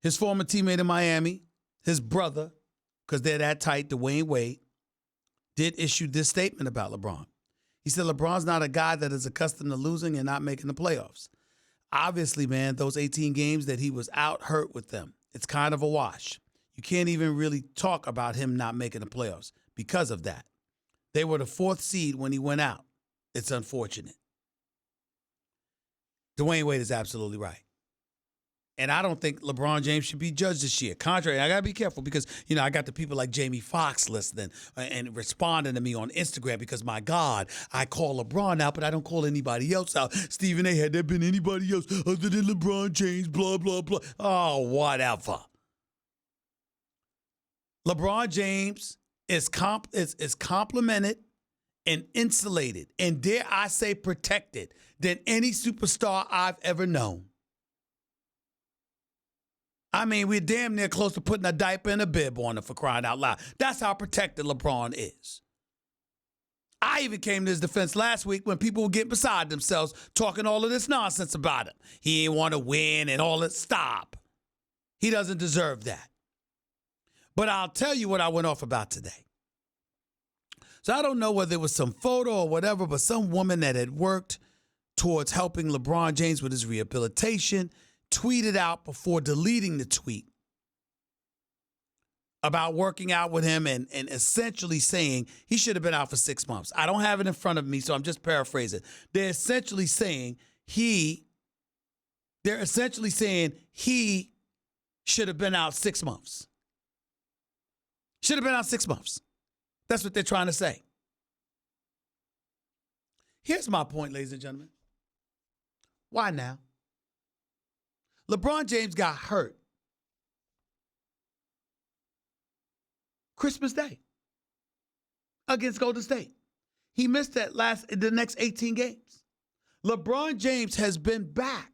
His former teammate in Miami, his brother, because they're that tight, Dwayne Wade, did issue this statement about LeBron. He said, LeBron's not a guy that is accustomed to losing and not making the playoffs. Obviously, man, those 18 games that he was out hurt with them, it's kind of a wash. You can't even really talk about him not making the playoffs because of that. They were the 4th seed when he went out. It's unfortunate. Dwayne Wade is absolutely right. And I don't think LeBron James should be judged this year. Contrary, I got to be careful because, I got the people like Jamie Foxx listening and responding to me on Instagram because, my God, I call LeBron out, but I don't call anybody else out. Stephen A., had there been anybody else other than LeBron James, blah, blah, blah. Oh, whatever. LeBron James is complimented and insulated, and dare I say protected, than any superstar I've ever known. I mean, we're damn near close to putting a diaper and a bib on him, for crying out loud. That's how protected LeBron is. I even came to his defense last week when people were getting beside themselves talking all of this nonsense about him. He didn't want to win and all that. Stop. He doesn't deserve that. But I'll tell you what I went off about today. So I don't know whether it was some photo or whatever, but some woman that had worked towards helping LeBron James with his rehabilitation tweeted out before deleting the tweet about working out with him and essentially saying he should have been out for 6 months. I don't have it in front of me, so I'm just paraphrasing. They're essentially saying he should have been out 6 months. Should have been out 6 months. That's what they're trying to say. Here's my point, ladies and gentlemen. Why now? LeBron James got hurt Christmas Day against Golden State. He missed the next 18 games. LeBron James has been back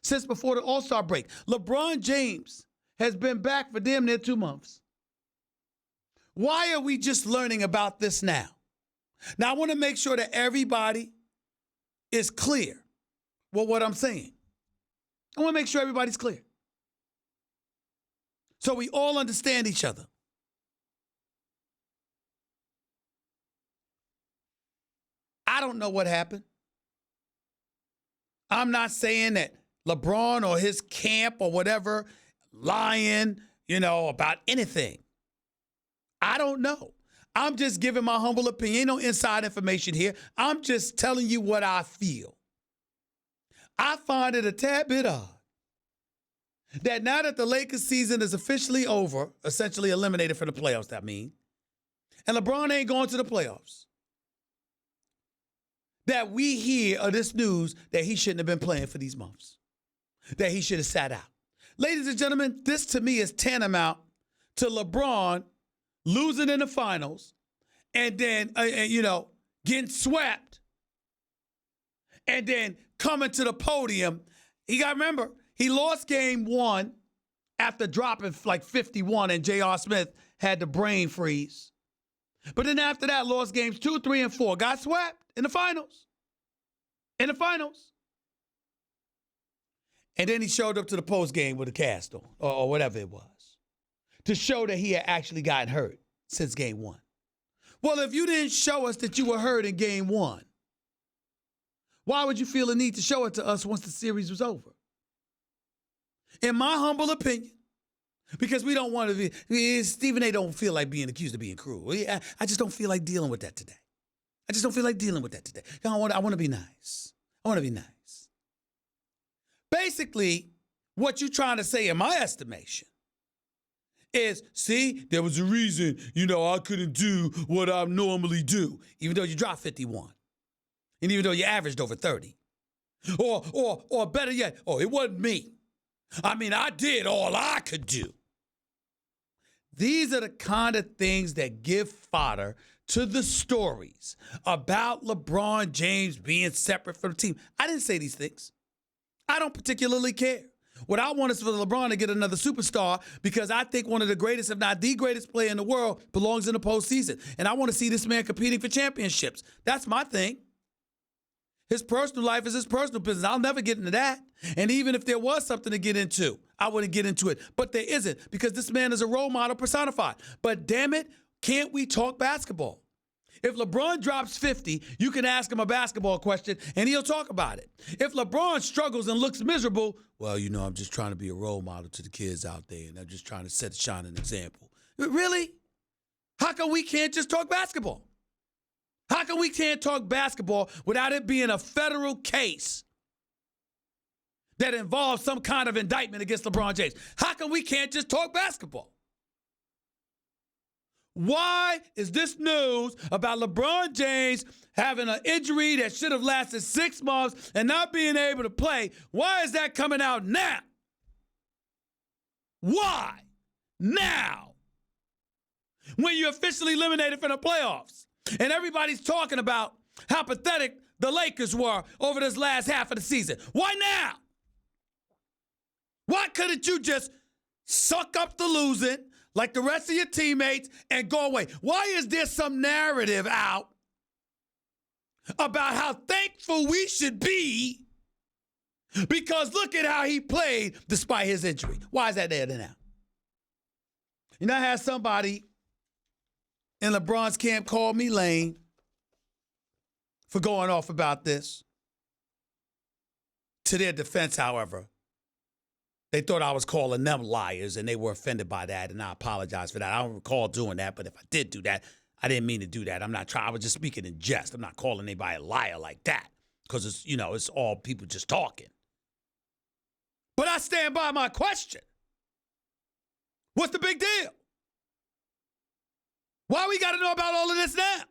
since before the All-Star break. LeBron James has been back for damn near 2 months. Why are we just learning about this now? Now, I want to make sure that everybody is clear with what I'm saying. I want to make sure everybody's clear, so we all understand each other. I don't know what happened. I'm not saying that LeBron or his camp or whatever lying, about anything. I don't know. I'm just giving my humble opinion. Ain't no inside information here. I'm just telling you what I feel. I find it a tad bit odd that now that the Lakers season is officially over, essentially eliminated for the playoffs, that means, and LeBron ain't going to the playoffs, that we hear of this news that he shouldn't have been playing for these months, that he should have sat out. Ladies and gentlemen, this to me is tantamount to LeBron losing in the finals and then, getting swept and then coming to the podium. Remember, he lost game 1 after dropping like 51 and J.R. Smith had the brain freeze. But then after that, lost games 2, 3, and 4. Got swept in the finals. And then he showed up to the post game with a cast on or whatever it was to show that he had actually gotten hurt since game 1. Well, if you didn't show us that you were hurt in game 1, why would you feel the need to show it to us once the series was over? In my humble opinion, because we don't want to be, Stephen A. don't feel like being accused of being cruel. I just don't feel like dealing with that today. I want to be nice. Basically, what you're trying to say, in my estimation, is, see, there was a reason, I couldn't do what I normally do, even though you dropped 51. And even though you averaged over 30. Or better yet, it wasn't me. I mean, I did all I could do. These are the kind of things that give fodder to the stories about LeBron James being separate from the team. I didn't say these things. I don't particularly care. What I want is for LeBron to get another superstar because I think one of the greatest, if not the greatest player in the world, belongs in the postseason. And I want to see this man competing for championships. That's my thing. His personal life is his personal business. I'll never get into that. And even if there was something to get into, I wouldn't get into it. But there isn't, because this man is a role model personified. But damn it, can't we talk basketball? If LeBron drops 50, you can ask him a basketball question and he'll talk about it. If LeBron struggles and looks miserable, well, I'm just trying to be a role model to the kids out there, and I'm just trying to shine an example. Really? How come we can't just talk basketball? How come we can't talk basketball without it being a federal case that involves some kind of indictment against LeBron James? How come we can't just talk basketball? Why is this news about LeBron James having an injury that should have lasted 6 months and not being able to play? Why is that coming out now? Why? Now? When you're officially eliminated from the playoffs and everybody's talking about how pathetic the Lakers were over this last half of the season. Why now? Why couldn't you just suck up the losing like the rest of your teammates and go away? Why is there some narrative out about how thankful we should be because look at how he played despite his injury? Why is that there now? I had somebody in LeBron's camp call me lame for going off about this. To their defense, however, they thought I was calling them liars, and they were offended by that, and I apologize for that. I don't recall doing that, but if I did do that, I didn't mean to do that. I'm not trying. I was just speaking in jest. I'm not calling anybody a liar like that, because it's all people just talking. But I stand by my question. What's the big deal? Why we got to know about all of this now?